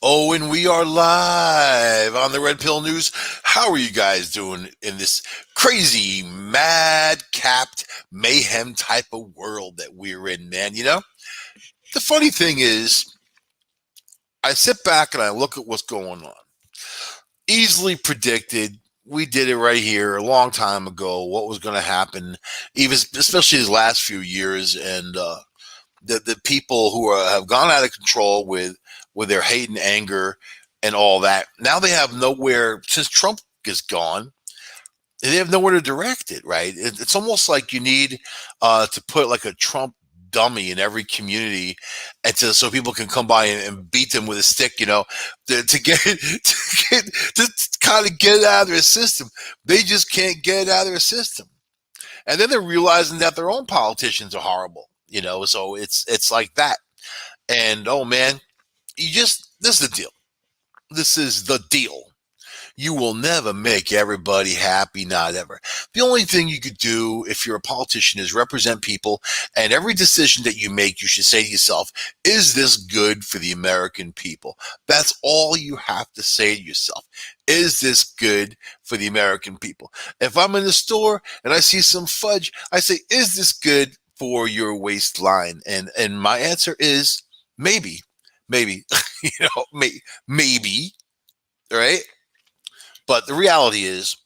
Oh, and we are live on the Red Pill News. How are you guys doing in this crazy, mad capped mayhem type of world that we're in, man? The funny thing is, I sit back and I look at what's going on. Easily predicted. We did it right here a long time ago. What was going to happen, even especially these last few years, and the people who have gone out of control with their hate and anger and all that. Now they have nowhere since Trump is gone. They have nowhere to direct it. Right? It's almost like you need to put like a Trump dummy in every community, so people can come by and beat them with a stick. To get to kind of get it out of their system. They just can't get it out of their system, and then they're realizing that their own politicians are horrible. So it's like that. And oh man, this is the deal. This is the deal. You will never make everybody happy, not ever. The only thing you could do if you're a politician is represent people, and every decision that you make, you should say to yourself, is this good for the American people? That's all you have to say to yourself. Is this good for the American people? If I'm in the store and I see some fudge, I say, is this good for your waistline? And my answer is maybe. Maybe. Maybe, right? But the reality is,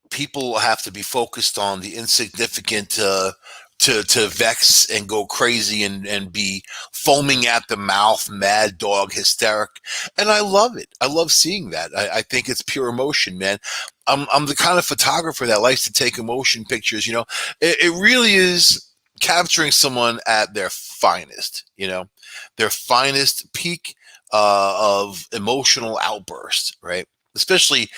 people have to be focused on the insignificant to vex and go crazy and be foaming at the mouth, mad dog, hysteric. And I love it. I love seeing that. I think it's pure emotion, man. I'm the kind of photographer that likes to take emotion pictures. It really is capturing someone at their finest. Their finest peak of emotional outburst, right? Especially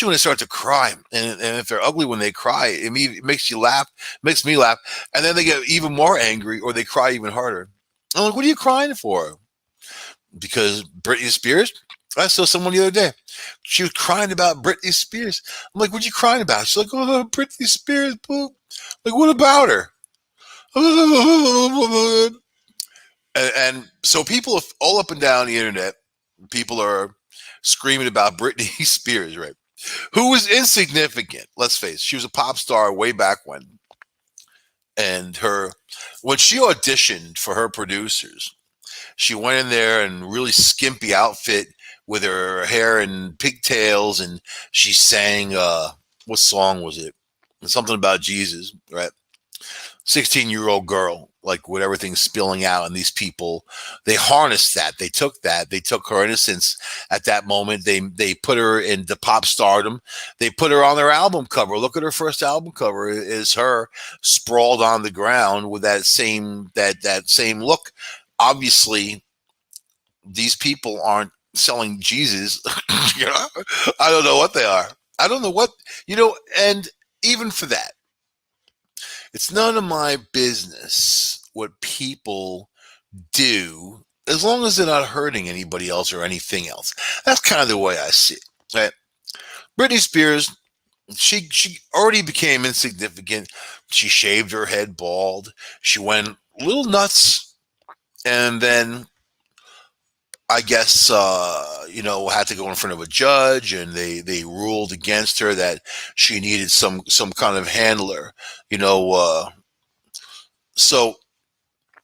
when they start to cry, and if they're ugly when they cry, it makes you laugh, makes me laugh, and then they get even more angry or they cry even harder. I'm like, what are you crying for? Because Britney Spears? I saw someone the other day. She was crying about Britney Spears. I'm like, what are you crying about? She's like, oh, Britney Spears, boo. Like, what about her? And so people all up and down the internet, people are screaming about Britney Spears, right? Who was insignificant. Let's face it, she was a pop star way back when. And when she auditioned for her producers, she went in there in really skimpy outfit with her hair in pigtails, and she sang, what song was it? Something about Jesus, right? 16-year-old girl, like with everything spilling out, and these people, they harnessed that. They took her innocence at that moment. They put her into pop stardom. They put her on their album cover. Look at her first album cover, is her sprawled on the ground with that same look. Obviously, these people aren't selling Jesus. I don't know what they are. I don't know what, and even for that, it's none of my business what people do as long as they're not hurting anybody else or anything else. That's kind of the way I see it. Right? Britney Spears, she already became insignificant. She shaved her head bald. She went a little nuts, and then I guess had to go in front of a judge, and they ruled against her that she needed some kind of handler. So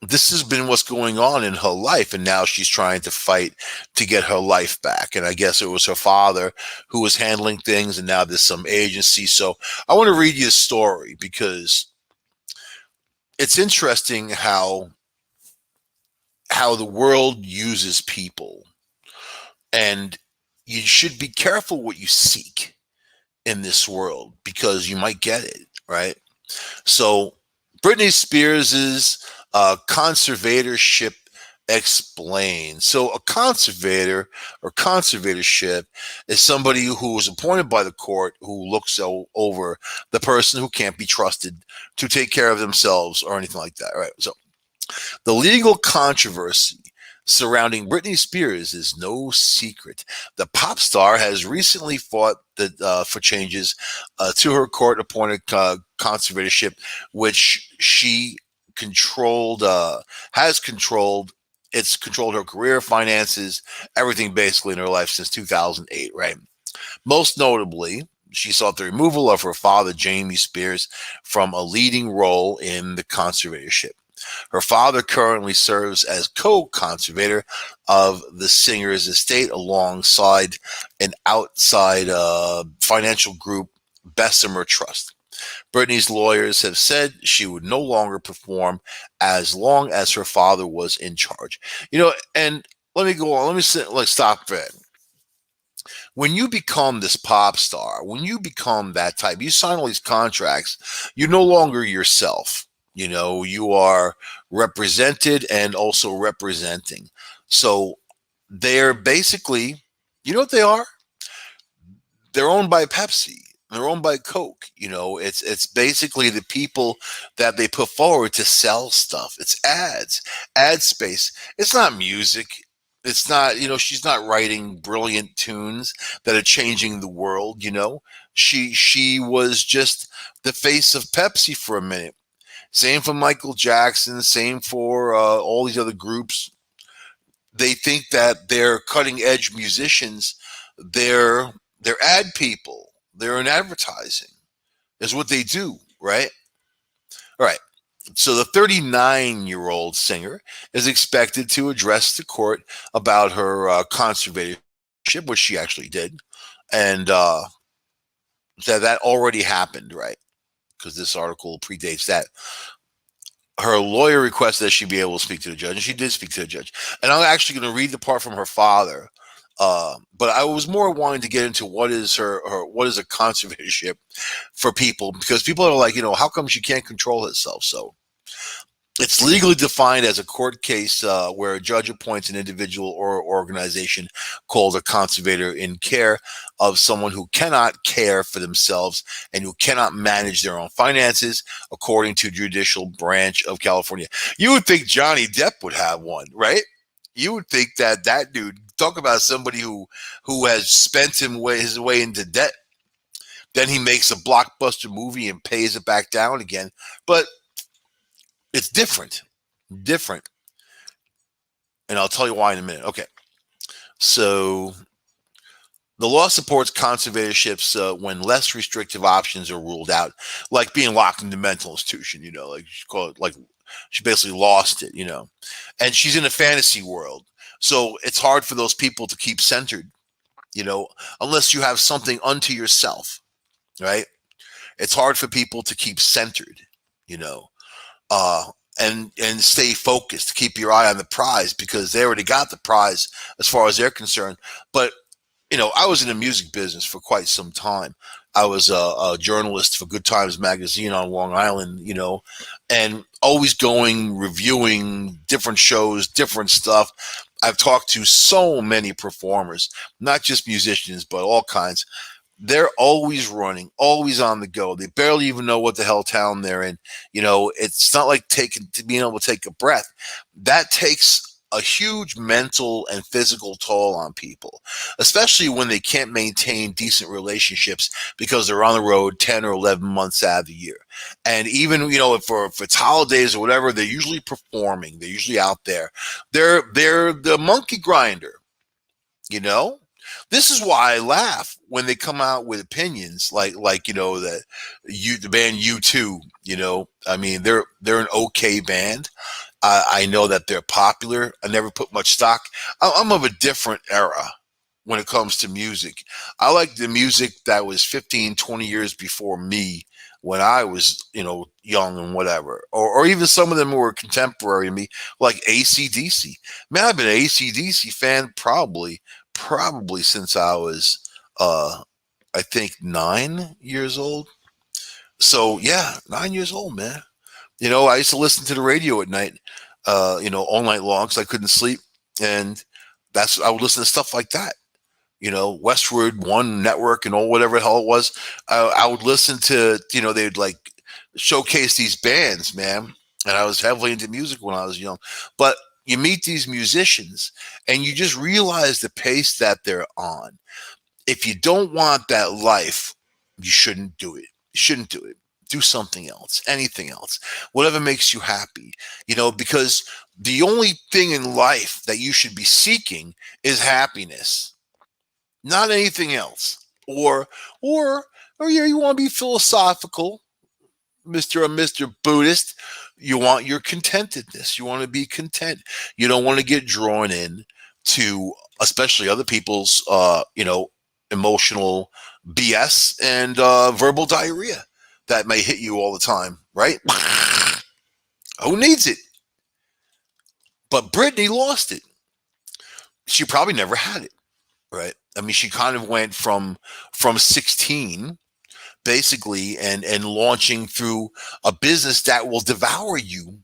this has been what's going on in her life, and now she's trying to fight to get her life back. And I guess it was her father who was handling things, and now there's some agency. So I want to read you a story because it's interesting how the world uses people, and you should be careful what you seek in this world because you might get it, right? So Britney Spears's conservatorship explained. So a conservator or conservatorship is somebody who is appointed by the court who looks over the person who can't be trusted to take care of themselves or anything like that, right? So the legal controversy surrounding Britney Spears is no secret. The pop star has recently fought for changes to her court-appointed conservatorship, which she has controlled It's controlled her career, finances, everything basically in her life since 2008, right? Most notably, she sought the removal of her father, Jamie Spears, from a leading role in the conservatorship. Her father currently serves as co-conservator of the singer's estate alongside an outside financial group, Bessemer Trust. Britney's lawyers have said she would no longer perform as long as her father was in charge. And let me go on. Let me stop there. When you become this pop star, when you become that type, you sign all these contracts, you're no longer yourself. You are represented and also representing. So they're basically, you know what they are? They're owned by Pepsi. They're owned by Coke. It's basically the people that they put forward to sell stuff. It's ads, ad space. It's not music. It's not, she's not writing brilliant tunes that are changing the world. She was just the face of Pepsi for a minute. Same for Michael Jackson. Same for all these other groups. They think that they're cutting edge musicians. They're ad people. They're in advertising. Is what they do, right? All right. So the 39-year-old singer is expected to address the court about her conservatorship, which she actually did, and that already happened, right? Because this article predates that. Her lawyer requested that she be able to speak to the judge, and she did speak to the judge. And I'm actually going to read the part from her father. But I was more wanting to get into what is what is a conservatorship for people, because people are like, how come she can't control herself? So it's legally defined as a court case where a judge appoints an individual or organization called a conservator in care of someone who cannot care for themselves and who cannot manage their own finances, according to Judicial Branch of California. You would think Johnny Depp would have one, right? You would think that dude, talk about somebody who has spent his way into debt. Then he makes a blockbuster movie and pays it back down again. But it's different. And I'll tell you why in a minute. Okay. So the law supports conservatorships when less restrictive options are ruled out, like being locked in the mental institution, like she called it, like she basically lost it, and she's in a fantasy world. So it's hard for those people to keep centered, unless you have something unto yourself, right? It's hard for people to keep centered, you know, uh, and stay focused, keep your eye on the prize, because they already got the prize as far as they're concerned. But I was in the music business for quite some time. I was a journalist for Good Times magazine on Long Island, and always going, reviewing different shows, different stuff. I've talked to so many performers, not just musicians, but all kinds. They're always running, always on the go. They barely even know what the hell town they're in. It's not like being able to take a breath. That takes a huge mental and physical toll on people, especially when they can't maintain decent relationships because they're on the road 10 or 11 months out of the year. And even, if it's holidays or whatever, they're usually performing. They're usually out there. They're the monkey grinder, you know? This is why I laugh when they come out with opinions like the band U2. I mean, they're an okay band. I know that they're popular. I never put much stock. I'm of a different era when it comes to music. I like the music that was 15, 20 years before me, when I was, young and whatever. Or even some of them who were contemporary to me, like AC/DC. Man, I've been an AC/DC fan probably since I was, I think, 9 years old. So, yeah, 9 years old, man. I used to listen to the radio at night, all night long because I couldn't sleep. And I would listen to stuff like that, Westward One Network and all whatever the hell it was. I would listen to, they'd like showcase these bands, man. And I was heavily into music when I was young. But you meet these musicians and you just realize the pace that they're on. If you don't want that life, you shouldn't do it. You shouldn't do it. Do something else, anything else, whatever makes you happy, because The only thing in life that you should be seeking is happiness, not anything else. Or, or, or yeah, you want to be philosophical, Mr. Buddhist. You want your contentedness. You want to be content. You don't want to get drawn in to, especially other people's, emotional BS and verbal diarrhea that may hit you all the time, right? Who needs it? But Brittany lost it. She probably never had it, right? I mean, she kind of went from 16 basically and launching through a business that will devour you,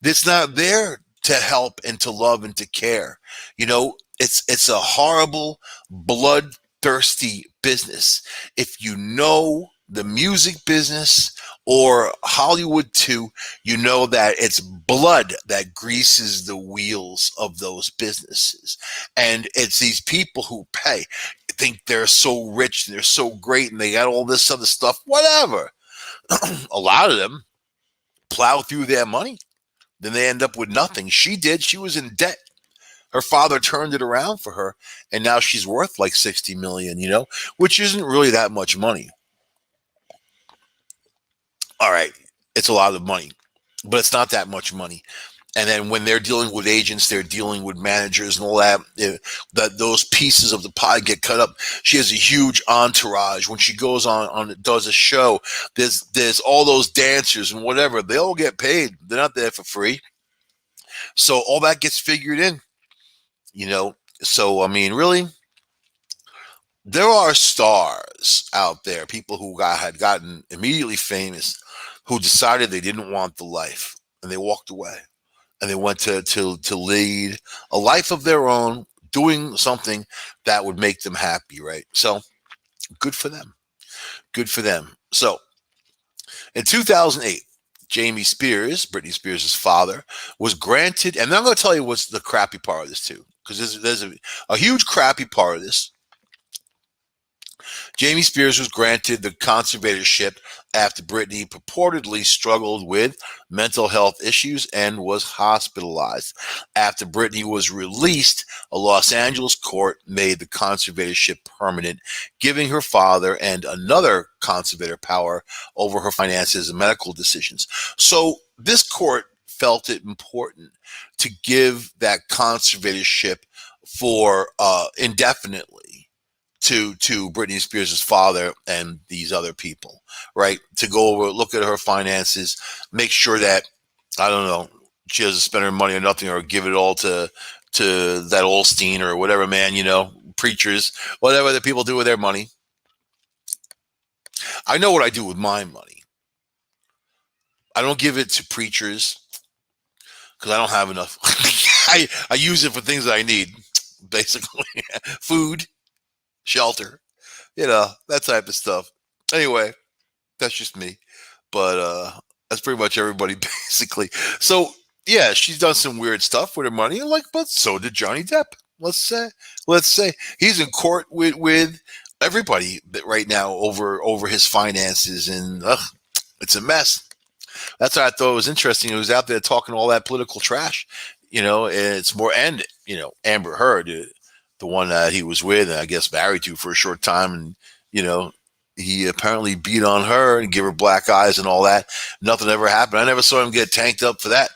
that's not there to help and to love and to care. It's a horrible, bloodthirsty business. If you know the music business or Hollywood too, you know that it's blood that greases the wheels of those businesses. And it's these people who pay, think they're so rich and they're so great and they got all this other stuff, whatever. A lot of them plow through their money, then they end up with nothing. She did. She was in debt. Her father turned it around for her, and now she's worth like 60 million, which isn't really that much money. All right, it's a lot of money, but it's not that much money. And then when they're dealing with agents, they're dealing with managers and all that. That those pieces of the pie get cut up. She has a huge entourage. When she goes on does a show, there's all those dancers and whatever. They all get paid. They're not there for free. So all that gets figured in, you know. So I mean, really, there are stars out there, people who had gotten immediately famous, who decided they didn't want the life and they walked away and they went to lead a life of their own, doing something that would make them happy, right? So good for them. Good for them. So in 2008, Jamie Spears, Britney Spears' father, was granted, and I'm going to tell you what's the crappy part of this too, because there's a huge crappy part of this. Jamie Spears was granted the conservatorship after Britney purportedly struggled with mental health issues and was hospitalized. After Britney was released, a Los Angeles court made the conservatorship permanent, giving her father and another conservator power over her finances and medical decisions. So this court felt it important to give that conservatorship for indefinitely to Britney Spears' father and these other people, right? To go over, look at her finances, make sure that, I don't know, she doesn't spend her money on nothing or give it all to that Olstein or whatever, man, preachers, whatever the people do with their money. I know what I do with my money. I don't give it to preachers because I don't have enough. I use it for things that I need, basically. Food, shelter, that type of stuff. Anyway, that's just me. But that's pretty much everybody basically. So yeah, she's done some weird stuff with her money, but so did Johnny Depp. Let's say he's in court with everybody right now over his finances, and it's a mess. That's what I thought was interesting. He was out there talking all that political trash, and it's more, and Amber Heard, the one that he was with and I guess married to for a short time, and he apparently beat on her and give her black eyes and all that. Nothing ever happened. I never saw him get tanked up for that.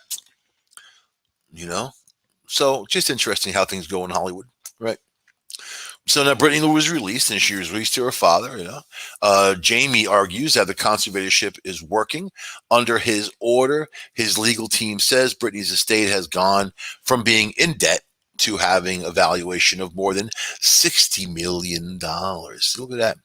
So just interesting how things go in Hollywood, right? So now Brittany was released, and she was released to her father. Jamie argues that the conservatorship is working under his order. His legal team says Brittany's estate has gone from being in debt to having a valuation of more than $60 million. Look at that.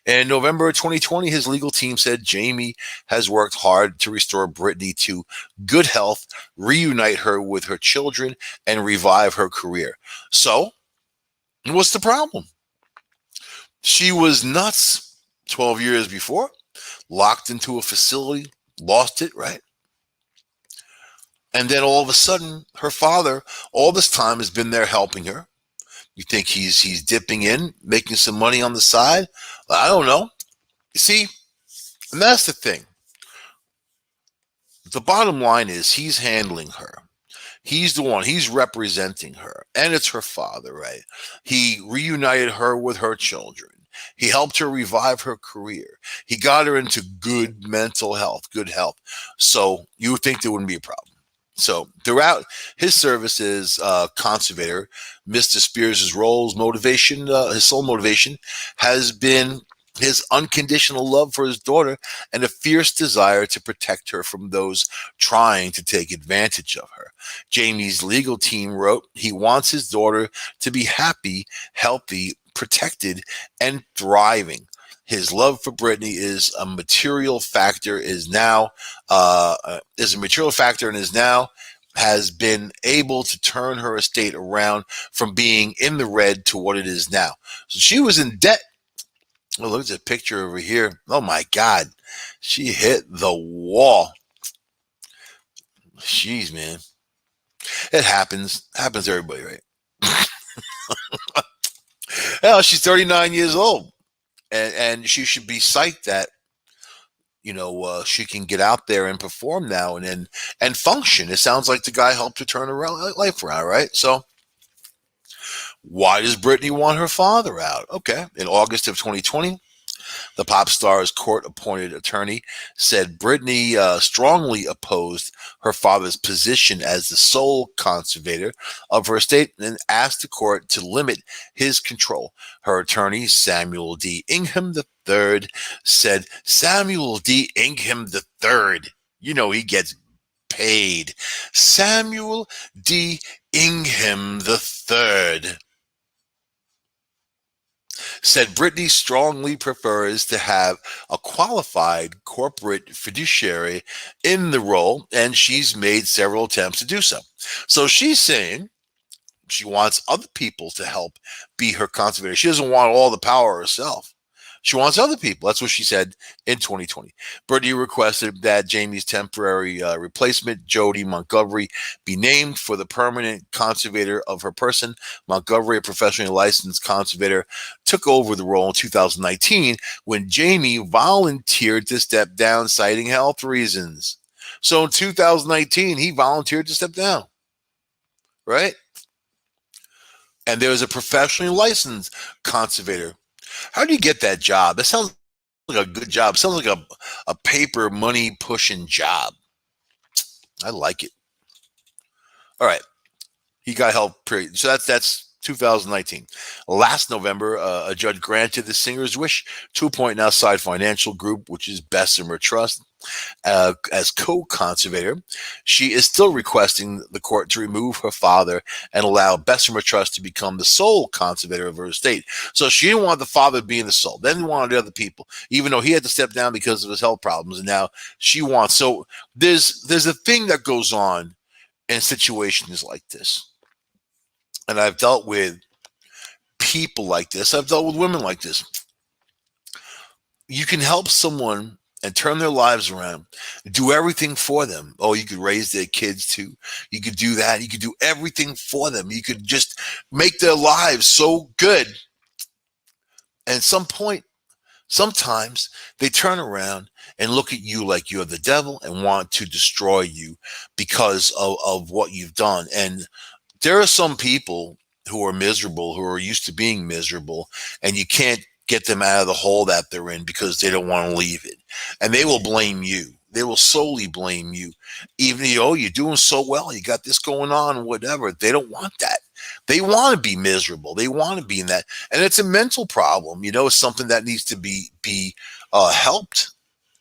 In November 2020, his legal team said Jamie has worked hard to restore Brittany to good health, reunite her with her children, and revive her career. So, what's the problem? She was nuts 12 years before, locked into a facility, lost it, right? And then all of a sudden, her father, all this time, has been there helping her. You think he's dipping in, making some money on the side? I don't know. You see, and that's the thing. The bottom line is he's handling her. He's the one. He's representing her, and it's her father, right? He reunited her with her children. He helped her revive her career. He got her into good mental health, good health. So you would think there wouldn't be a problem. So throughout his service as conservator, Mr. Spears' role's motivation, his sole motivation, has been his unconditional love for his daughter and a fierce desire to protect her from those trying to take advantage of her. Jamie's legal team wrote he wants his daughter to be happy, healthy, protected, and thriving. His love for Brittany is a material factor. Is a material factor and is now has been able to turn her estate around from being in the red to what it is now. So she was in debt. Oh, look at the picture over here. Oh my God, she hit the wall. Jeez, man, it happens. Happens to everybody, right? Hell, she's 39 years old, and she should be psyched that she can get out there and perform now and function. It sounds like the guy helped her turn her life around, right? So why does Brittany want her father out? Okay, in August of 2020, the pop star's court-appointed attorney said Brittany strongly opposed her father's position as the sole conservator of her estate and asked the court to limit his control. Her attorney, Samuel D. Ingham III, said, Samuel D. Ingham III, he gets paid. Samuel D. Ingham III said Brittany strongly prefers to have a qualified corporate fiduciary in the role, and she's made several attempts to do so. So she's saying she wants other people to help be her conservator. She doesn't want all the power herself. She wants other people. That's what she said in 2020. Brittany requested that Jamie's temporary replacement, Jody Montgomery, be named for the permanent conservator of her person. Montgomery, a professionally licensed conservator, took over the role in 2019 when Jamie volunteered to step down, citing health reasons. So in 2019, he volunteered to step down, right? And there was a professionally licensed conservator. How do you get that job? That sounds like a good job. It sounds like a paper money pushing job. I like it. All right. He got help. Period. So that's 2019. Last November, a judge granted the singer's wish to appoint an outside financial group, which is Bessemer Trust, as co-conservator. She is still requesting the court to remove her father and allow Bessemer Trust to become the sole conservator of her estate. So she didn't want the father being the sole. Then wanted the other people, even though he had to step down because of his health problems. And now she wants. So there's a thing that goes on in situations like this. And I've dealt with people like this. I've dealt with women like this. You can help someone and turn their lives around, do everything for them. Oh, you could raise their kids too. You could do that. You could do everything for them. You could just make their lives so good. And at some point, sometimes they turn around and look at you like you're the devil and want to destroy you because of what you've done. And there are some people who are miserable, who are used to being miserable, and you can't get them out of the hole that they're in because they don't want to leave it. And they will blame you. They will solely blame you. Even though you're doing so well, you got this going on, whatever. They don't want that. They want to be miserable. They want to be in that. And it's a mental problem. It's something that needs to be helped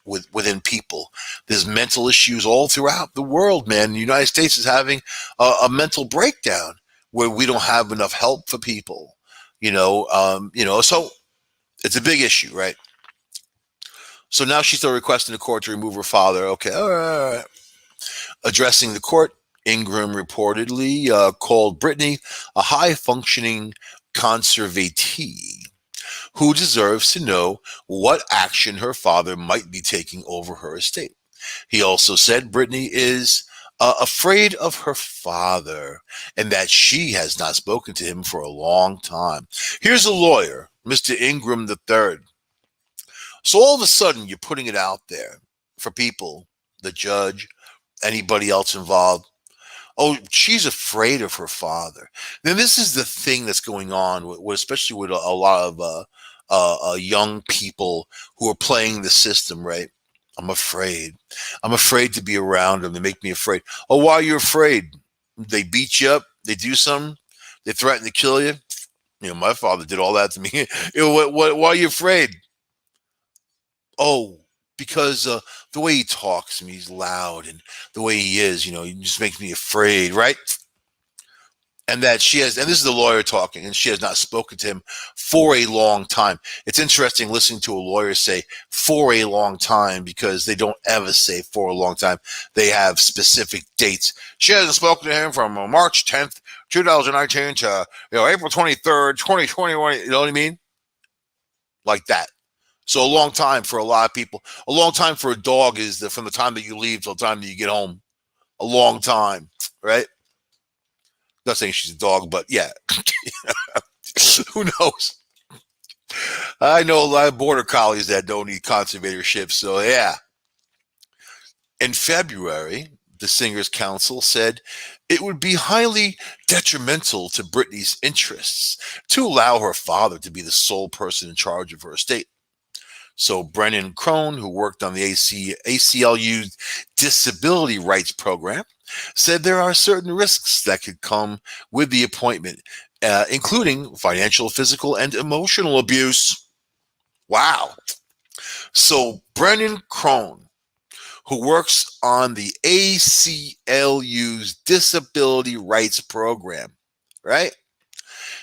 within people. There's mental issues all throughout the world, man. The United States is having a mental breakdown where we don't have enough help for people. So it's a big issue, right? So now she's still requesting the court to remove her father. Okay, all right. Addressing the court, Ingram reportedly called Brittany a high-functioning conservatee who deserves to know what action her father might be taking over her estate. He also said Brittany is afraid of her father and that she has not spoken to him for a long time. Here's a lawyer, Mr. Ingram III. So all of a sudden, you're putting it out there for people, the judge, anybody else involved. Oh, she's afraid of her father. Now, this is the thing that's going on, especially with a lot of young people who are playing the system, right? I'm afraid. I'm afraid to be around them. They make me afraid. Oh, why are you afraid? They beat you up. They do something. They threaten to kill you. You know, my father did all that to me. Why are you afraid? Oh, because the way he talks, I mean, he's loud, and the way he is, he just makes me afraid, right? And that she has, and this is the lawyer talking, and she has not spoken to him for a long time. It's interesting listening to a lawyer say for a long time, because they don't ever say for a long time. They have specific dates. She hasn't spoken to him from March 10th, 2019 to April 23rd, 2021. You know what I mean? Like that. So a long time for a lot of people. A long time for a dog is from the time that you leave till the time that you get home. A long time, right? Not saying she's a dog, but yeah. Who knows? I know a lot of border collies that don't need conservatorship. So yeah. In February, the Singers Council said it would be highly detrimental to Britney's interests to allow her father to be the sole person in charge of her estate. So Brennan Crone, who worked on the ACLU's disability rights program, said there are certain risks that could come with the appointment, including financial, physical, and emotional abuse. Wow. So Brennan Crone, who works on the ACLU's disability rights program, right,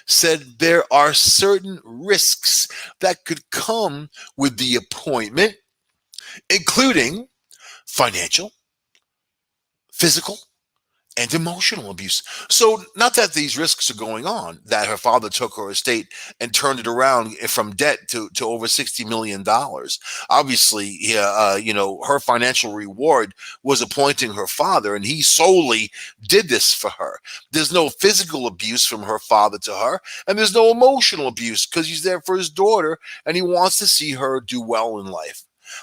said there are certain risks that could come with the appointment, including financial, physical, and emotional abuse. So, not that these risks are going on, that her father took her estate and turned it around from debt to over $60 million. Obviously, her financial reward was appointing her father, and he solely did this for her. There's no physical abuse from her father to her, and there's no emotional abuse because he's there for his daughter and he wants to see her do well in life.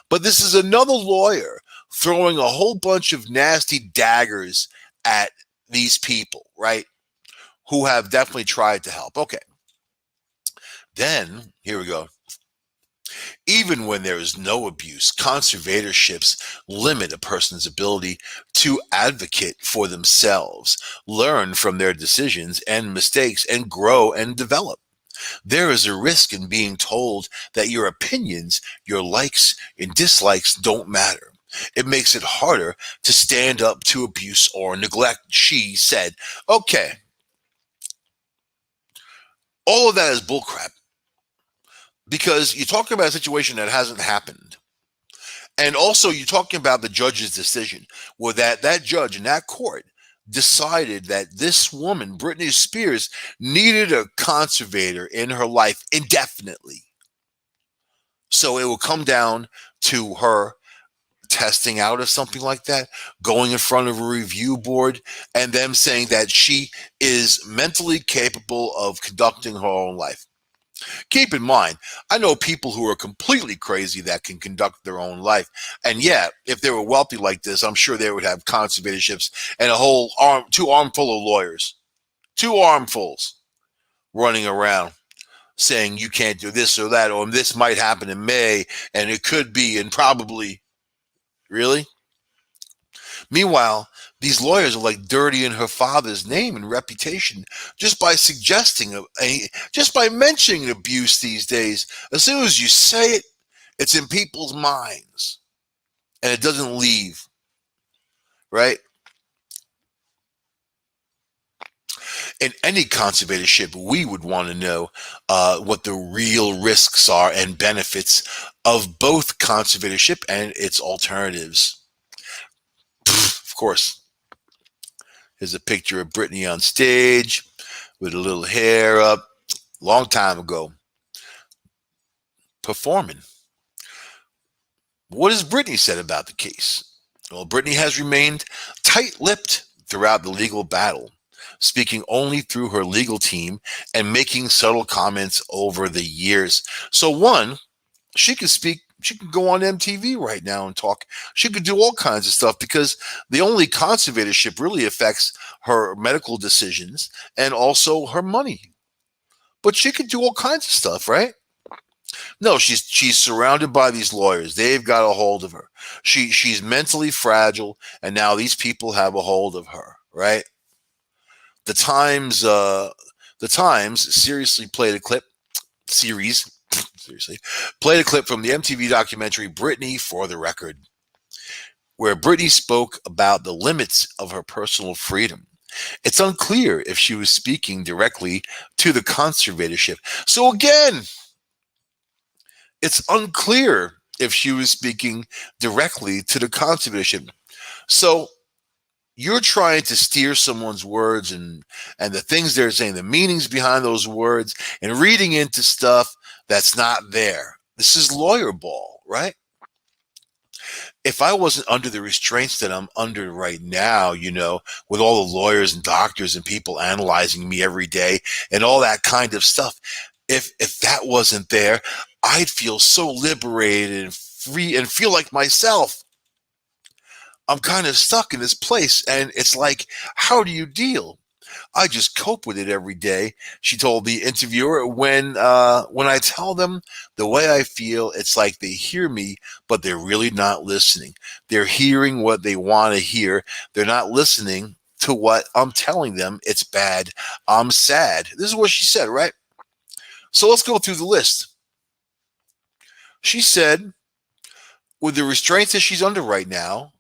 But this is another lawyer throwing a whole bunch of nasty daggers at these people, right? Who have definitely tried to help. Okay. Then, here we go. Even when there is no abuse, conservatorships limit a person's ability to advocate for themselves, learn from their decisions and mistakes, and grow and develop. There is a risk in being told that your opinions, your likes and dislikes don't matter. It makes it harder to stand up to abuse or neglect, she said. Okay, all of that is bullcrap because you're talking about a situation that hasn't happened. And also, you're talking about the judge's decision, where that judge in that court decided that this woman, Britney Spears, needed a conservator in her life indefinitely. So it will come down to her testing out of something like that, going in front of a review board, and them saying that she is mentally capable of conducting her own life. Keep in mind, I know people who are completely crazy that can conduct their own life. And yeah, if they were wealthy like this, I'm sure they would have conservatorships and a whole two armful of lawyers, two armfuls running around saying you can't do this or that, or this might happen in May, and it could be, and probably. Really? Meanwhile, these lawyers are like dirtying her father's name and reputation just by suggesting just by mentioning abuse these days. As soon as you say it, it's in people's minds and it doesn't leave, right? In any conservatorship, we would want to know what the real risks are and benefits of both conservatorship and its alternatives. Of course, here's a picture of Britney on stage with a little hair up, long time ago, performing. What has Britney said about the case? Well, Britney has remained tight-lipped throughout the legal battle, speaking only through her legal team and making subtle comments over the years. So one, she can speak She could go on MTV right now and talk. She could do all kinds of stuff because the only conservatorship really affects her medical decisions and also her money. But she could do all kinds of stuff, right? No, she's surrounded by these lawyers. They've got a hold of her. She's mentally fragile, and now these people have a hold of her, right? The Times, seriously played a clip series. Seriously, played a clip from the MTV documentary Britney for the Record, where Britney spoke about the limits of her personal freedom. It's unclear if she was speaking directly to the conservatorship. So again, it's unclear if she was speaking directly to the conservatorship. So you're trying to steer someone's words and the things they're saying, the meanings behind those words, and reading into stuff that's not there. This is lawyer ball, right? If I wasn't under the restraints that I'm under right now, with all the lawyers and doctors and people analyzing me every day and all that kind of stuff, if that wasn't there, I'd feel so liberated and free and feel like myself. I'm kind of stuck in this place, and it's like, how do you deal? I just cope with it every day. She told the interviewer, when I tell them the way I feel, it's like they hear me, but they're really not listening. They're hearing what they want to hear. They're not listening to what I'm telling them. It's bad. I'm sad. This is what she said, right? So let's go through the list. She said, with the restraints that she's under right now,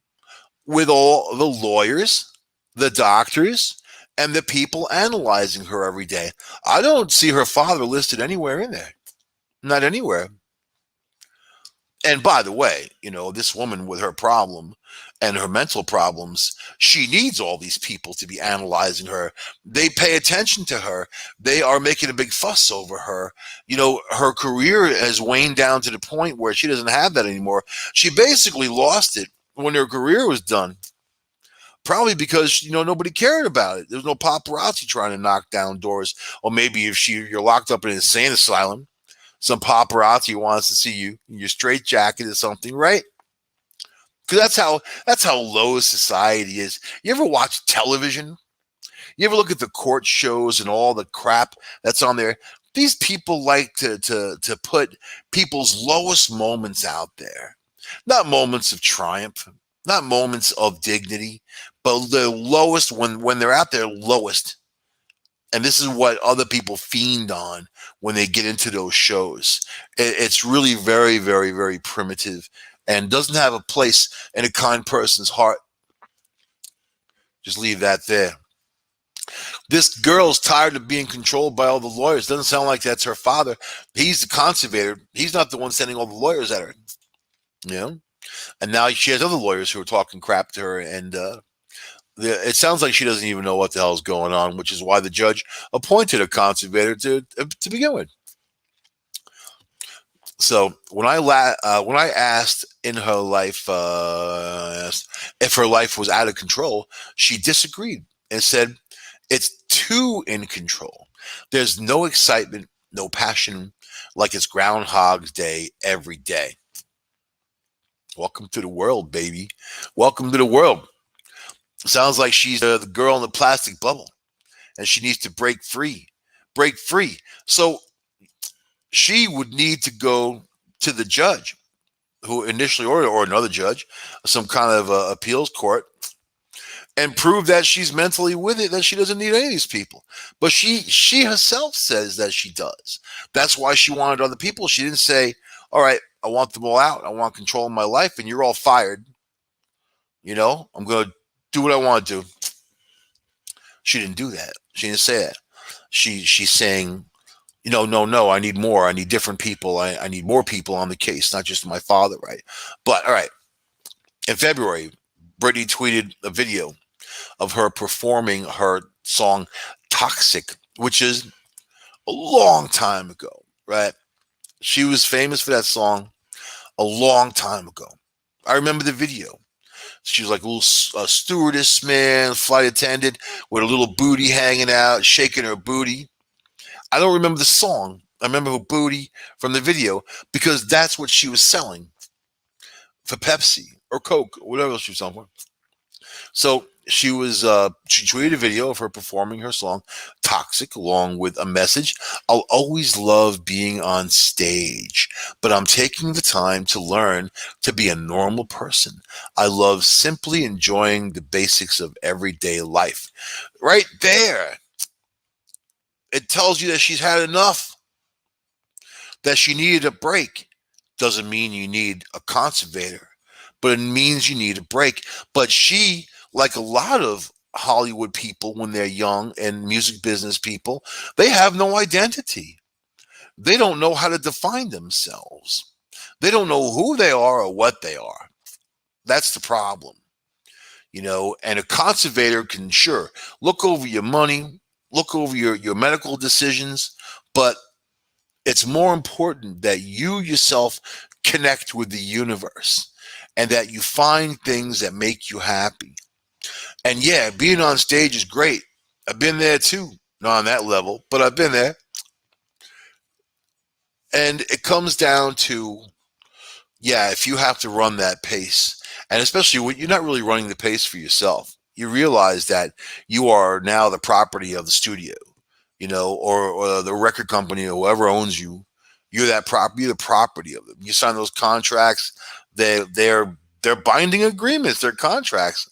with all the lawyers, the doctors, and the people analyzing her every day, I don't see her father listed anywhere in there. Not anywhere. And by the way, this woman with her problem and her mental problems, she needs all these people to be analyzing her. They pay attention to her. They are making a big fuss over her. Her career has waned down to the point where she doesn't have that anymore. She basically lost it when her career was done. Probably because nobody cared about it. There's no paparazzi trying to knock down doors. Or maybe if you're locked up in an insane asylum, some paparazzi wants to see you in your straitjacket or something, right? Because that's how low society is. You ever watch television? You ever look at the court shows and all the crap that's on there? These people like to put people's lowest moments out there. Not moments of triumph, not moments of dignity, but the lowest when they're at their lowest. And this is what other people fiend on when they get into those shows. It's really very, very, very primitive and doesn't have a place in a kind person's heart. Just leave that there. This girl's tired of being controlled by all the lawyers. Doesn't sound like that's her father. He's the conservator. He's not the one sending all the lawyers at her. And now she has other lawyers who are talking crap to her, and it sounds like she doesn't even know what the hell is going on, which is why the judge appointed a conservator to begin with. So when I asked in her life if her life was out of control, she disagreed and said it's too in control. There's no excitement, no passion, like it's Groundhog's Day every day. Welcome to the world, baby. Welcome to the world. Sounds like she's the girl in the plastic bubble, and she needs to break free. Break free. So she would need to go to the judge who initially ordered, or another judge, some kind of appeals court, and prove that she's mentally with it, that she doesn't need any of these people. But she herself says that she does. That's why she wanted other people. She didn't say, all right, I want them all out. I want control of my life, and you're all fired. I'm going to do what I want to do. She didn't do that. She didn't say that. She's saying, no, I need more. I need different people. I need more people on the case, not just my father, right? But, all right. In February, Britney tweeted a video of her performing her song Toxic, which is a long time ago, right? She was famous for that song a long time ago. I remember the video. She was like a little stewardess, man, flight attendant with a little booty hanging out, shaking her booty. I don't remember the song, I remember her booty from the video because that's what she was selling for Pepsi or Coke or whatever else she was selling for. So she tweeted a video of her performing her song Toxic along with a message. I'll always love being on stage, but I'm taking the time to learn to be a normal person. I love simply enjoying the basics of everyday life. Right there, it tells you that she's had enough, that she needed a break. Doesn't mean you need a conservator, but it means you need a break. But she, like a lot of Hollywood people when they're young and music business people, they have no identity. They don't know how to define themselves. They don't know who they are or what they are. That's the problem, and a conservator can sure look over your money, look over your medical decisions, but it's more important that you yourself connect with the universe and that you find things that make you happy. And yeah, being on stage is great. I've been there too, not on that level, but I've been there. And it comes down to, yeah, if you have to run that pace, and especially when you're not really running the pace for yourself, you realize that you are now the property of the studio, or the record company or whoever owns you. You're the property of them. You sign those contracts. They're binding agreements. They're contracts.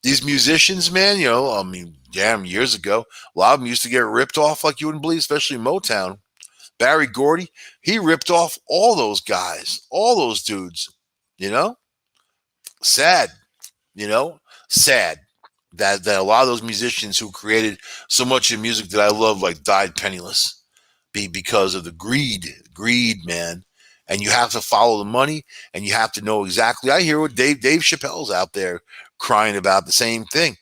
These musicians, man, I mean, damn, years ago, a lot of them used to get ripped off like you wouldn't believe, especially Motown. Barry Gordy, he ripped off all those guys, all those dudes. You know, sad. You know, sad that a lot of those musicians who created so much of music that I love, like, died penniless, because of the greed, man. And you have to follow the money, and you have to know exactly. I hear what Dave Chappelle's out there crying about the same thing,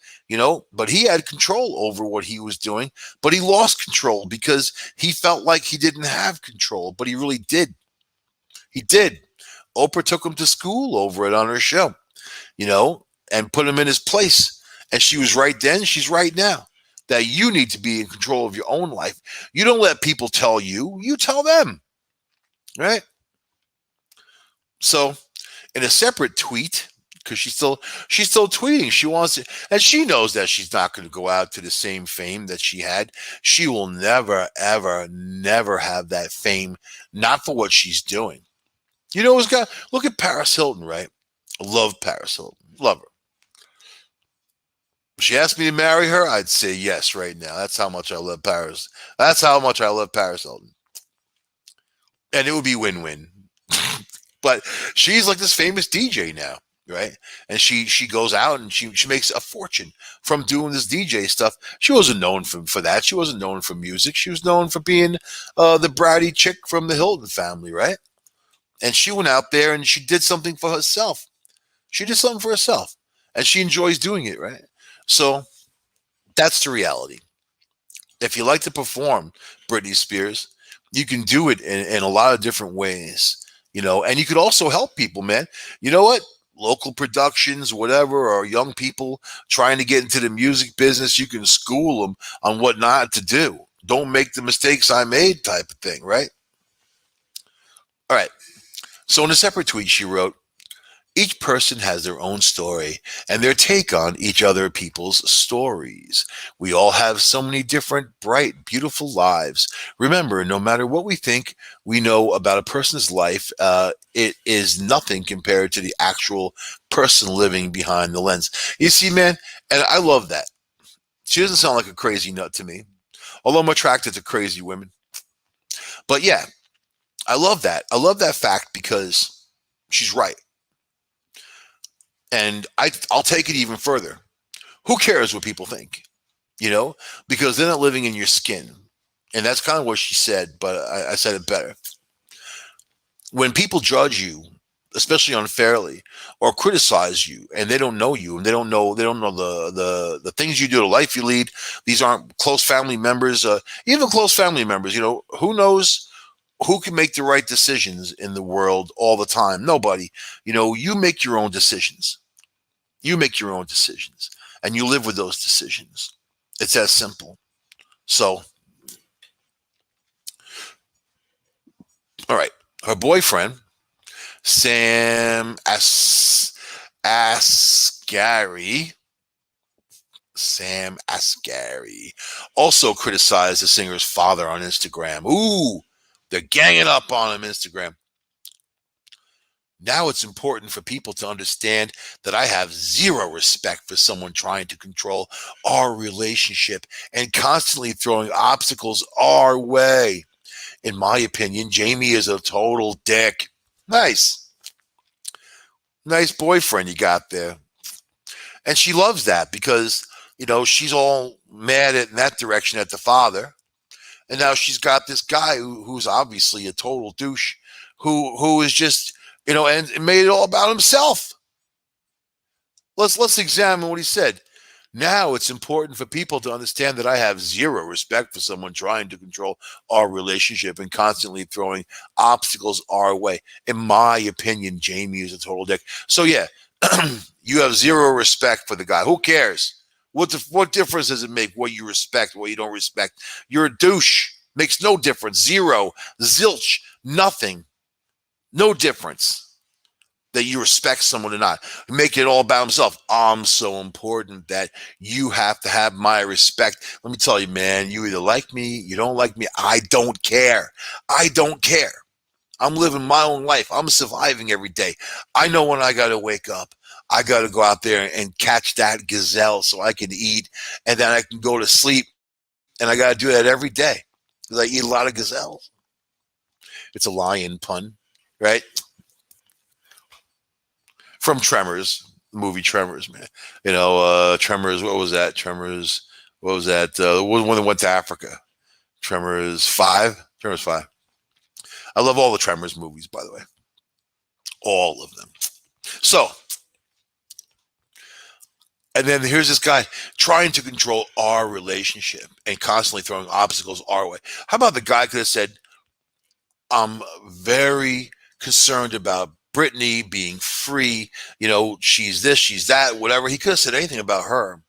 but he had control over what he was doing, but he lost control because he felt like he didn't have control, but he really did. He did. Oprah took him to school over it on her show, you know, and put him in his place. And she was right then, she's right now. That you need to be in control of your own life. You don't let people tell you, you tell them, right? So, in a separate tweet, because she's still tweeting. She wants it, and she knows that she's not going to go out to the same fame that she had. She will never, ever, never have that fame, not for what she's doing. It's got look at Paris Hilton, right? I love Paris Hilton. Love her. If she asked me to marry her, I'd say yes right now. That's how much I love Paris. That's how much I love Paris Hilton. And it would be win-win. But she's like this famous DJ now, right? And she goes out and she makes a fortune from doing this DJ stuff. She wasn't known for that. She wasn't known for music. She was known for being the bratty chick from the Hilton family, right? And she went out there and she did something for herself. She did something for herself, and she enjoys doing it, right? So that's the reality. If you like to perform, Britney Spears, you can do it in a lot of different ways, and you could also help people, man. You know what? Local productions, whatever, or young people trying to get into the music business, you can school them on what not to do. Don't make the mistakes I made, type of thing, right? All right. So in a separate tweet, she wrote, each person has their own story and their take on each other people's stories. We all have so many different, bright, beautiful lives. Remember, no matter what we think we know about a person's life, it is nothing compared to the actual person living behind the lens. You see, man, and I love that. She doesn't sound like a crazy nut to me, although I'm attracted to crazy women. But yeah, I love that. I love that fact because she's right. And I'll take it even further. Who cares what people think? Because they're not living in your skin. And that's kind of what she said, but I said it better. When people judge you, especially unfairly, or criticize you, and they don't know you, and they don't know the things you do, the life you lead. These aren't close family members, even close family members. Who knows who can make the right decisions in the world all the time? Nobody. You make your own decisions. You make your own decisions, and you live with those decisions. It's as simple. So All right. Her boyfriend, Sam Asghari, Sam Asghari, also criticized the singer's father on Instagram. Ooh, they're ganging up on him Instagram. Now it's important for people to understand that I have zero respect for someone trying to control our relationship and constantly throwing obstacles our way. In my opinion, Jamie is a total dick. Nice. Nice boyfriend you got there. And she loves that because, she's all mad in that direction at the father. And now she's got this guy who's obviously a total douche who is just, and made it all about himself. Let's examine what he said. Now it's important for people to understand that I have zero respect for someone trying to control our relationship and constantly throwing obstacles our way. In my opinion, Jamie is a total dick. So yeah, you have zero respect for the guy. Who cares? What difference does it make what you respect, what you don't respect? You're a douche. Makes no difference. Zero, zilch, nothing. No difference that you respect someone or not. Make it all about himself. I'm so important that you have to have my respect. Let me tell you, man, you either like me, you don't like me. I don't care. I don't care. I'm living my own life. I'm surviving every day. I know when I got to wake up. I got to go out there and catch that gazelle so I can eat, and then I can go to sleep. And I got to do that every day because I eat a lot of gazelles. It's a lion pun, right? From Tremors, the movie Tremors, man. Tremors, what was that? Tremors, what was that? One that went to Africa. Tremors 5? Tremors 5. I love all the Tremors movies, by the way. All of them. So, and then here's this guy trying to control our relationship and constantly throwing obstacles our way. How about the guy could have said, I'm very concerned about Brittany being free. She's this, she's that, whatever. He could have said anything about her,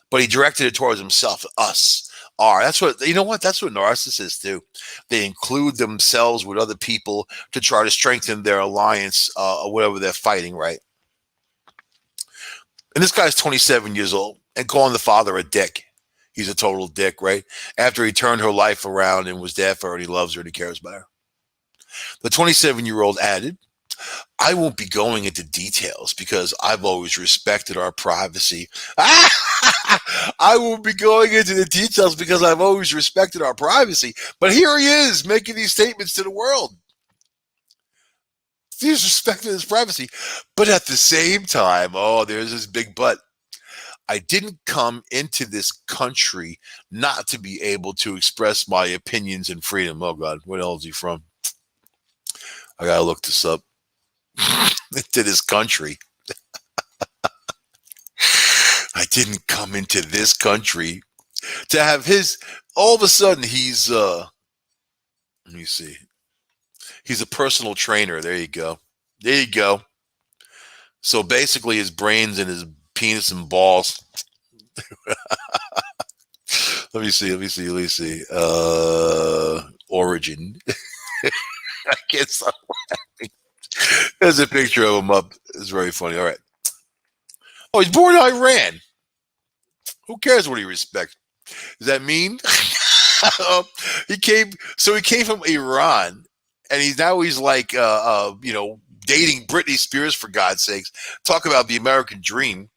but he directed it towards himself, us. That's what, that's what narcissists do. They include themselves with other people to try to strengthen their alliance or whatever they're fighting, right? And this guy's 27 years old and calling the father a dick. He's a total dick, right? After he turned her life around and was there for her and he loves her and he cares about her. The 27-year-old added, I won't be going into details because I've always respected our privacy. I won't be going into the details because I've always respected our privacy. But here he is making these statements to the world. He's respecting his privacy. But at the same time, there's this big but. I didn't come into this country not to be able to express my opinions and freedom. Oh, God, where the hell is he from? I got to look this up. Into this country. I didn't come into this country to have all of a sudden he's, let me see. He's a personal trainer. There you go. There you go. So basically his brains and his penis and balls. Let me see. Origin. I can't stop laughing. There's a picture of him up. It's very funny. All right. Oh, he's born in Iran. Who cares what he respects? Does that mean? he came from Iran, and he's like, dating Britney Spears, for God's sakes. Talk about the American dream,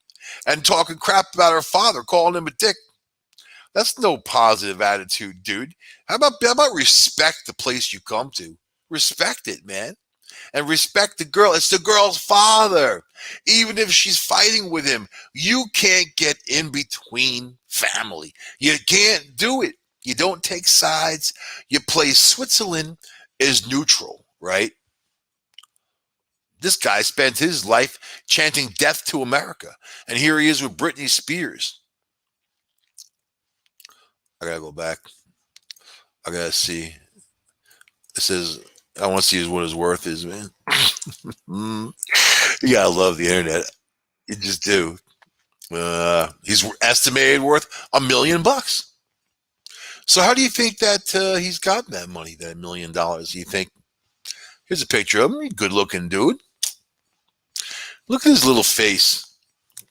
and talking crap about her father, calling him a dick. That's no positive attitude, dude. How about respect the place you come to? Respect it, man. And respect the girl. It's the girl's father. Even if she's fighting with him, you can't get in between family. You can't do it. You don't take sides. You play Switzerland is neutral, right? This guy spent his life chanting death to America. And here he is with Britney Spears. I gotta go back. I gotta see. It says, I want to see what his worth is, man. You gotta love the internet. You just do. He's estimated worth $1 million. So how do you think that he's gotten that money, that $1 million? Do you think Here's a picture of him. Good looking dude. Look at his little face.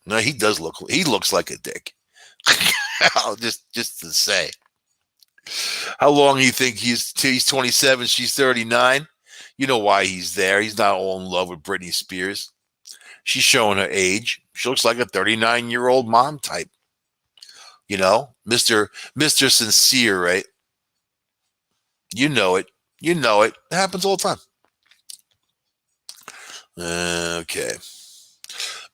No, he does look. He looks like a dick. just to say. How long do you think he's 27? She's 39. You know why he's there. He's not all in love with Britney Spears. She's showing her age. She looks like a 39-year-old mom type. You know, Mr. Sincere, right? You know it. You know it. It happens all the time. Okay.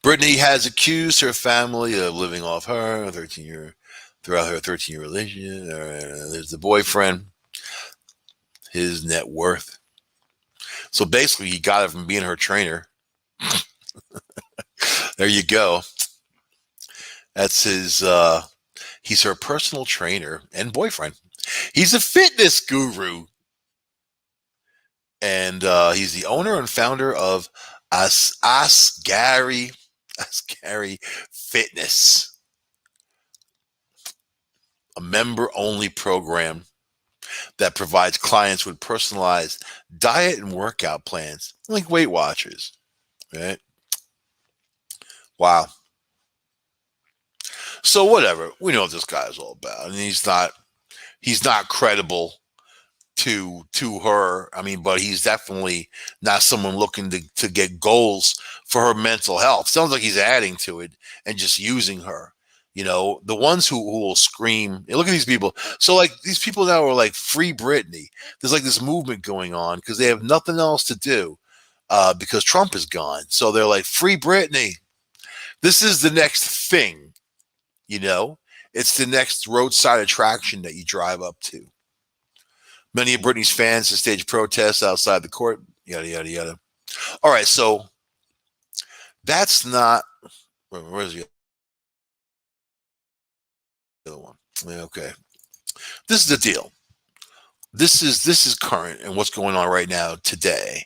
Brittany has accused her family of living off her 13-year throughout her 13-year relationship. There's the boyfriend, his net worth. So basically, he got it from being her trainer. There you go. That's his. He's her personal trainer and boyfriend. He's a fitness guru, and he's the owner and founder of Asgary Fitness, a member-only program that provides clients with personalized diet and workout plans, like Weight Watchers. Right? Wow. So whatever, we know what this guy is all about, and he's not credible to her. I mean, but he's definitely not someone looking to get goals for her mental health. Sounds like he's adding to it and just using her. You know, the ones who will scream, look at these people. So like these people now are like free Britney. There's like this movement going on because they have nothing else to do because Trump is gone. So they're like free Britney. This is the next thing, you know. It's the next roadside attraction that you drive up to. Many of Britney's fans have staged protests outside the court, yada, yada, yada. All right, so that's not, where's the other one? Okay. This is the deal. This is current and what's going on right now today.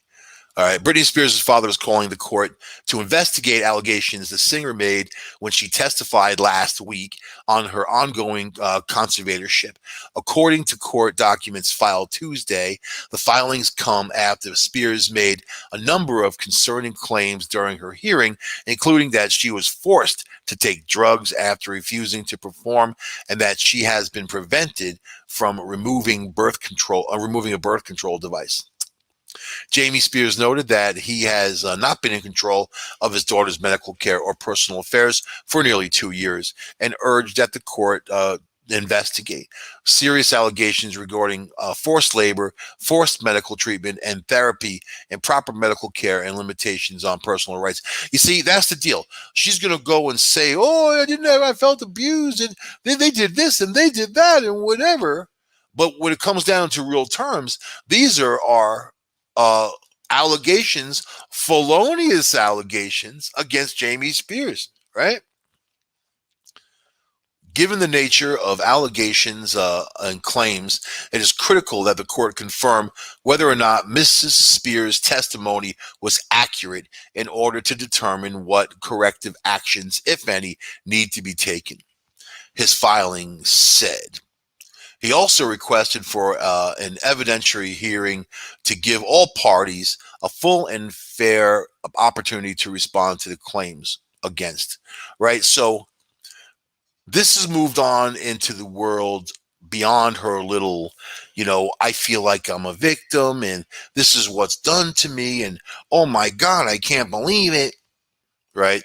All right. Britney Spears' father is calling the court to investigate allegations the singer made when she testified last week on her ongoing conservatorship. According to court documents filed Tuesday, the filings come after Spears made a number of concerning claims during her hearing, including that she was forced to take drugs after refusing to perform and that she has been prevented from removing a birth control device. Jamie Spears noted that he has not been in control of his daughter's medical care or personal affairs for nearly 2 years and urged that the court investigate serious allegations regarding forced labor, forced medical treatment and therapy, improper medical care, and limitations on personal rights. You see, that's the deal. She's going to go and say, oh, I felt abused and they did this and they did that and whatever. But when it comes down to real terms, these are our allegations, felonious allegations against Jamie Spears, right? Given the nature of allegations and claims, it is critical that the court confirm whether or not Mrs. Spears' testimony was accurate in order to determine what corrective actions, if any, need to be taken. His filing said. He also requested for an evidentiary hearing to give all parties a full and fair opportunity to respond to the claims against, right? So this has moved on into the world beyond her little, I feel like I'm a victim and this is what's done to me and oh my God, I can't believe it, right?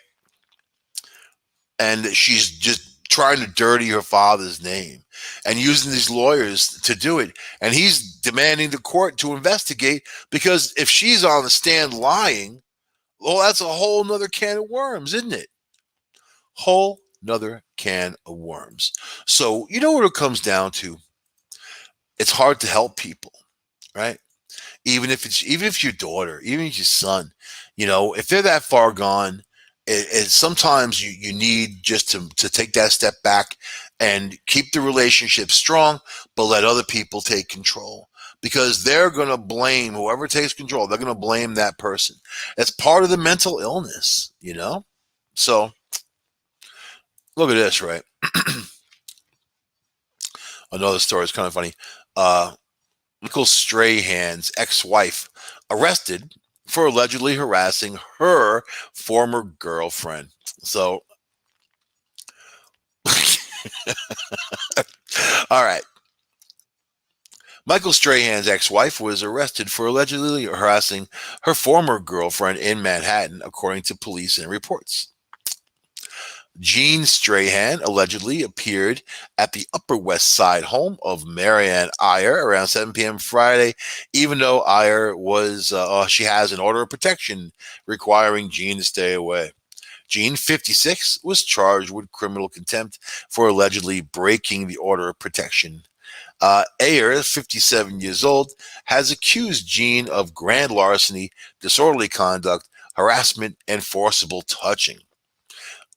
And she's just trying to dirty her father's name and using these lawyers to do it. And he's demanding the court to investigate because if she's on the stand lying, well, that's a whole nother can of worms, isn't it? Whole nother can of worms. So you know what it comes down to? It's hard to help people, right? Even if it's your daughter, even if it's your son, if they're that far gone, sometimes you need just to take that step back and keep the relationship strong, but let other people take control because they're going to blame whoever takes control. They're going to blame that person. That's part of the mental illness, So look at this, right? Another story is kind of funny. Michael Strahan's ex-wife arrested for allegedly harassing her former girlfriend. So, all right. Michael Strahan's ex-wife was arrested for allegedly harassing her former girlfriend in Manhattan, according to police and reports. Jean Strahan allegedly appeared at the Upper West Side home of Marianne Iyer around 7 p.m. Friday, even though Iyer she has an order of protection requiring Jean to stay away. Jean, 56, was charged with criminal contempt for allegedly breaking the order of protection. Ayer, 57 years old, has accused Jean of grand larceny, disorderly conduct, harassment, and forcible touching.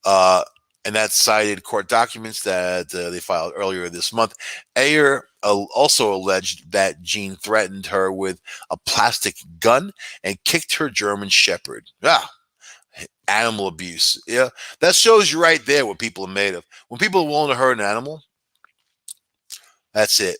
Uh, and that cited court documents that they filed earlier this month. Ayer also alleged that Jean threatened her with a plastic gun and kicked her German Shepherd. Animal abuse. Yeah, that shows you right there what people are made of. When people are willing to hurt an animal, that's it.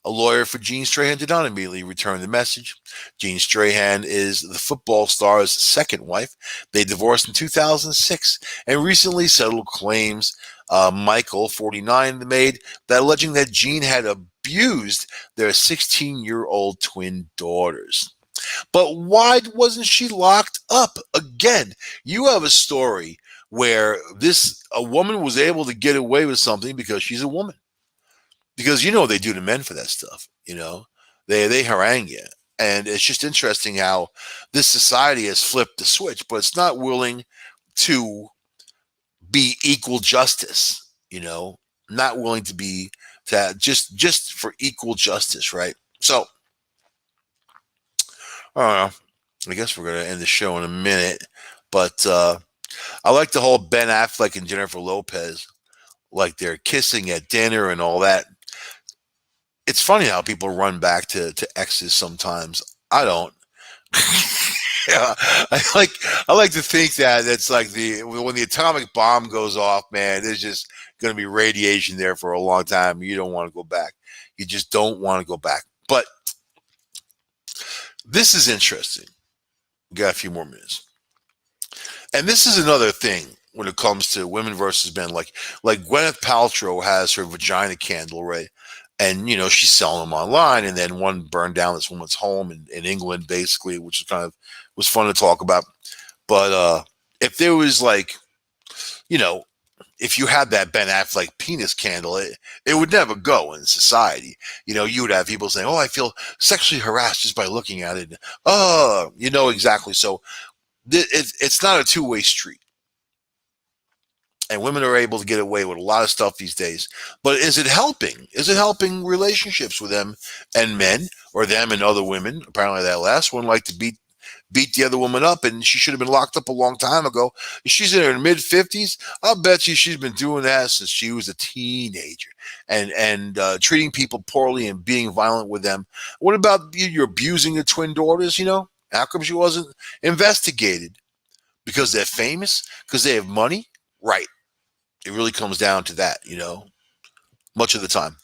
A lawyer for Jean Strahan did not immediately return the message. Jean Strahan is the football star's second wife. They divorced in 2006 and recently settled claims. Michael, 49, made that alleging that Jean had abused their 16-year-old twin daughters. But why wasn't she locked up? Again, you have a story where a woman was able to get away with something because she's a woman. Because they do to men for that stuff. They harangue you, and it's just interesting how this society has flipped the switch, but it's not willing to be equal justice. Not willing to be just for equal justice, right? So I don't know. I guess we're gonna end the show in a minute, but I like the whole Ben Affleck and Jennifer Lopez, like they're kissing at dinner and all that. It's funny how people run back to exes sometimes. I don't. Yeah, I like to think that it's like when the atomic bomb goes off, man, there's just going to be radiation there for a long time. You don't want to go back. You just don't want to go back. But this is interesting. We got a few more minutes. And this is another thing when it comes to women versus men. Like Gwyneth Paltrow has her vagina candle, right? And she's selling them online, and then one burned down this woman's home in England, basically, which was fun to talk about. But if there was if you had that Ben Affleck penis candle, it would never go in society. You would have people saying, "Oh, I feel sexually harassed just by looking at it." Oh, exactly. So it's not a two-way street. And women are able to get away with a lot of stuff these days. But is it helping? Is it helping relationships with them and men, or them and other women? Apparently, that last one liked to beat the other woman up, and she should have been locked up a long time ago. She's in her mid-50s. I'll bet you she's been doing that since she was a teenager, and treating people poorly and being violent with them. What about you're abusing your twin daughters? How come she wasn't investigated? Because they're famous? Because they have money? Right. It really comes down to that, much of the time.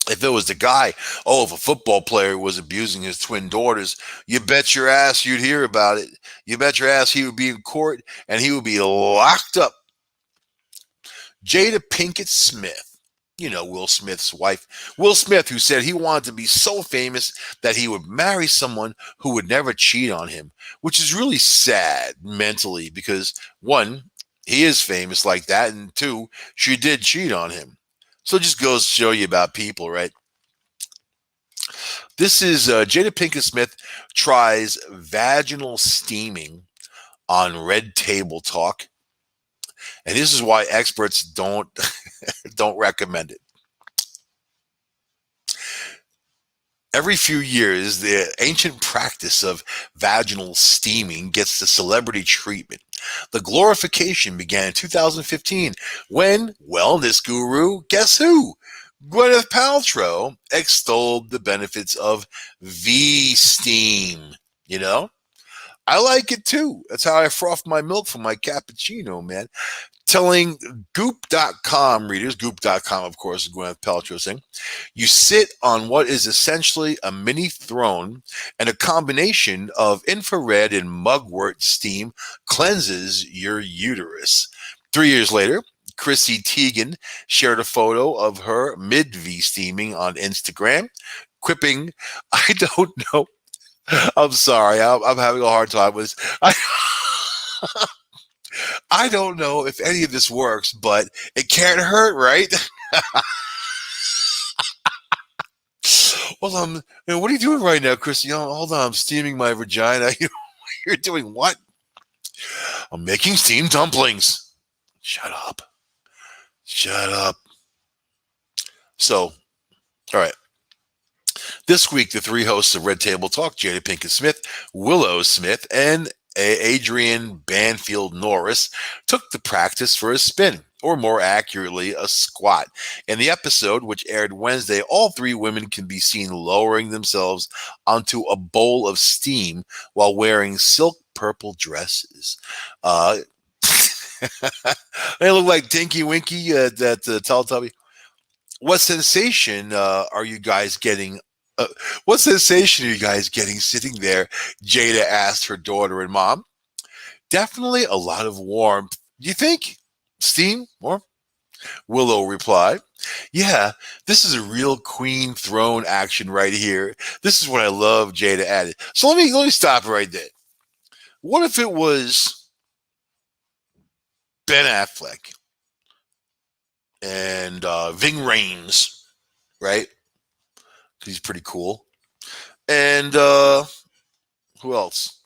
If it was the guy, if a football player was abusing his twin daughters, you bet your ass you'd hear about it. You bet your ass he would be in court and he would be locked up. Jada Pinkett Smith, Will Smith's wife. Will Smith, who said he wanted to be so famous that he would marry someone who would never cheat on him, which is really sad mentally because, one, he is famous like that, and two, she did cheat on him. So it just goes to show you about people, right? This is Jada Pinkett Smith tries vaginal steaming on Red Table Talk, and this is why experts don't recommend it. Every few years, the ancient practice of vaginal steaming gets the celebrity treatment. The glorification began in 2015 when wellness guru, guess who? Gwyneth Paltrow extolled the benefits of V-steam. I like it too. That's how I froth my milk for my cappuccino, man. telling Goop.com readers, Goop.com, of course, is Gwyneth Paltrow saying, you sit on what is essentially a mini throne, and a combination of infrared and mugwort steam cleanses your uterus. 3 years later, Chrissy Teigen shared a photo of her mid-V steaming on Instagram, quipping, I don't know. I'm sorry. I'm having a hard time with this. I don't know if any of this works, but it can't hurt, right? Well, what are you doing right now, Chris? Hold on, I'm steaming my vagina. You're doing what? I'm making steamed dumplings. Shut up. Shut up. So, all right. This week, the three hosts of Red Table Talk, Jada Pinkett Smith, Willow Smith, and Adrian Banfield Norris, took the practice for a spin, or more accurately, a squat. In the episode, which aired Wednesday, all three women can be seen lowering themselves onto a bowl of steam while wearing silk purple dresses. They look like Tinky Winky at Teletubby. What sensation are you guys getting? What sensation are you guys getting sitting there? Jada asked her daughter and mom. Definitely a lot of warmth. You think? Steam? Warm? Willow replied. Yeah, this is a real queen throne action right here. This is what I love, Jada added. So let me stop right there. What if it was Ben Affleck and Ving Rhames, right? He's pretty cool. And who else?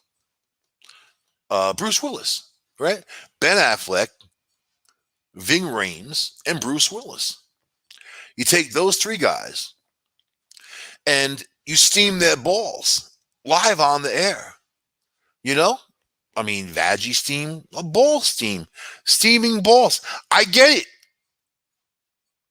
Bruce Willis, right? Ben Affleck, Ving Rhames, and Bruce Willis. You take those three guys and you steam their balls live on the air. You know? I mean, veggie steam, a ball steam, steaming balls. I get it.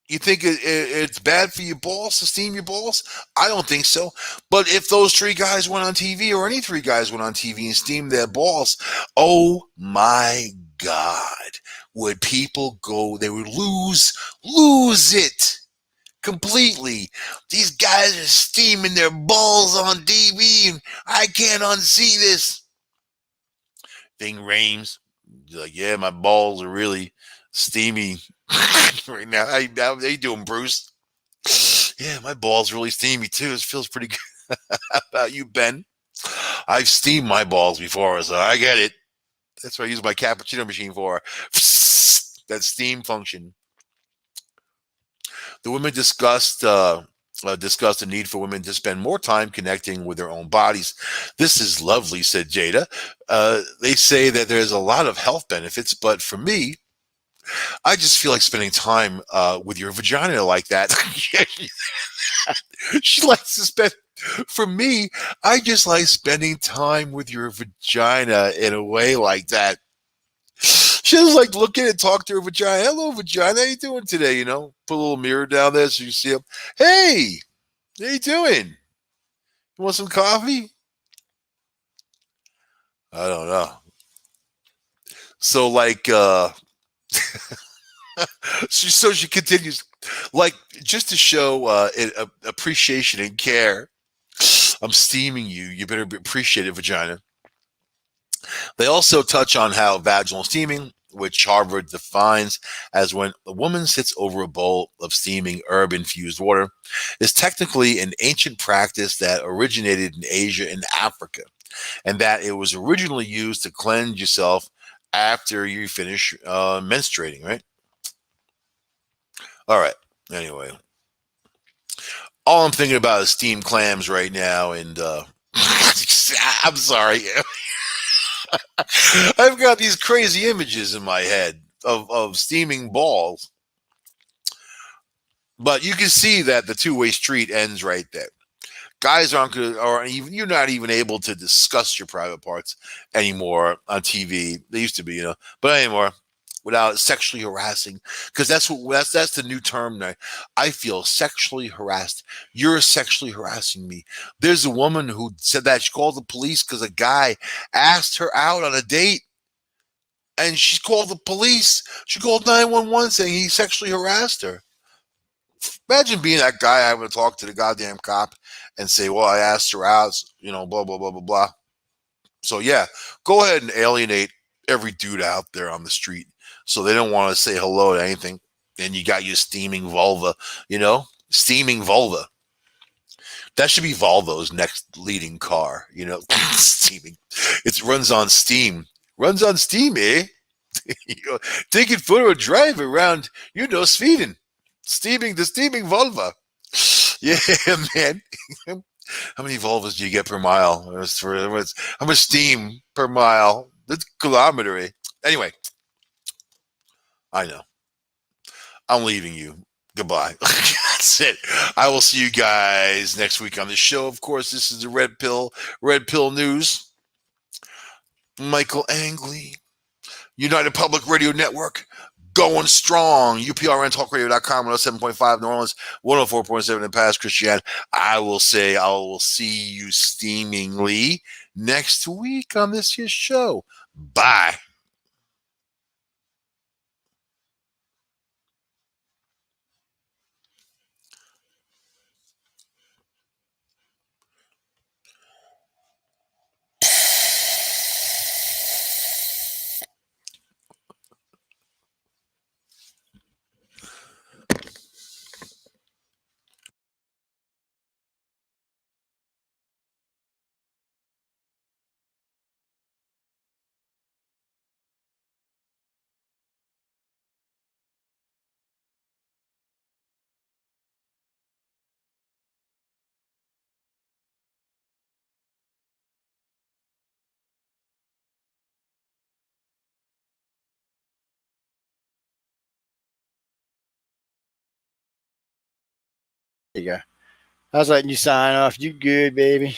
You think it's bad for your balls to steam your balls? I don't think so. But if those three guys went on TV, or any three guys went on TV and steamed their balls, oh my God, would people go? They would lose it completely. These guys are steaming their balls on TV, and I can't unsee this. Ving Rhames, like, yeah, my balls are really steamy right now. How you doing, Bruce? Yeah, my balls really steamy too. It feels pretty good. How about you, Ben? I've steamed my balls before, so I get it. That's what I use my cappuccino machine for. That steam function. The women discussed the need for women to spend more time connecting with their own bodies. This is lovely, said Jada. They say that there's a lot of health benefits, but for me, I just feel like spending time with your vagina like that. She likes to spend. For me, I just like spending time with your vagina in a way like that. She just like look at it, talk to her vagina. Hello, vagina. How you doing today? Put a little mirror down there so you see him. Hey, how you doing? You want some coffee? I don't know. So like, she continues, like, just to show appreciation and care. I'm steaming you. You better appreciate it, vagina. They also touch on how vaginal steaming, which Harvard defines as when a woman sits over a bowl of steaming herb-infused water, is technically an ancient practice that originated in Asia and Africa, and that it was originally used to cleanse yourself after you finish menstruating, right? All right. Anyway, all I'm thinking about is steamed clams right now, and I'm sorry. I've got these crazy images in my head of steaming balls. But you can see that the two-way street ends right there. Guys aren't good, or even you're not even able to discuss your private parts anymore on TV. They used to be, but anymore, without sexually harassing, because that's the new term now. I feel sexually harassed. You're sexually harassing me. There's a woman who said that she called the police because a guy asked her out on a date. and she called the police. She called 911 saying he sexually harassed her. Imagine being that guy having to talk to the goddamn cop and say, "Well, I asked her out, blah blah blah blah blah." So yeah, go ahead and alienate every dude out there on the street, so they don't want to say hello to anything. And you got your steaming vulva, steaming vulva. That should be Volvo's next leading car, steaming. It runs on steam. Runs on steam, eh? Take it for a drive around, Sweden. The steaming vulva. Yeah, man. How many vulvas do you get per mile? How much steam per mile? That's kilometer. Eh? Anyway, I know. I'm leaving you. Goodbye. That's it. I will see you guys next week on the show. Of course, this is the Red Pill News. Michael Angley, United Public Radio Network, going strong. UPRNTalkRadio.com, 107.5 New Orleans, 104.7 in Paris, Christian. I will see you steamingly next week on this here show. Bye. There you go. I was letting you sign off. You good, baby?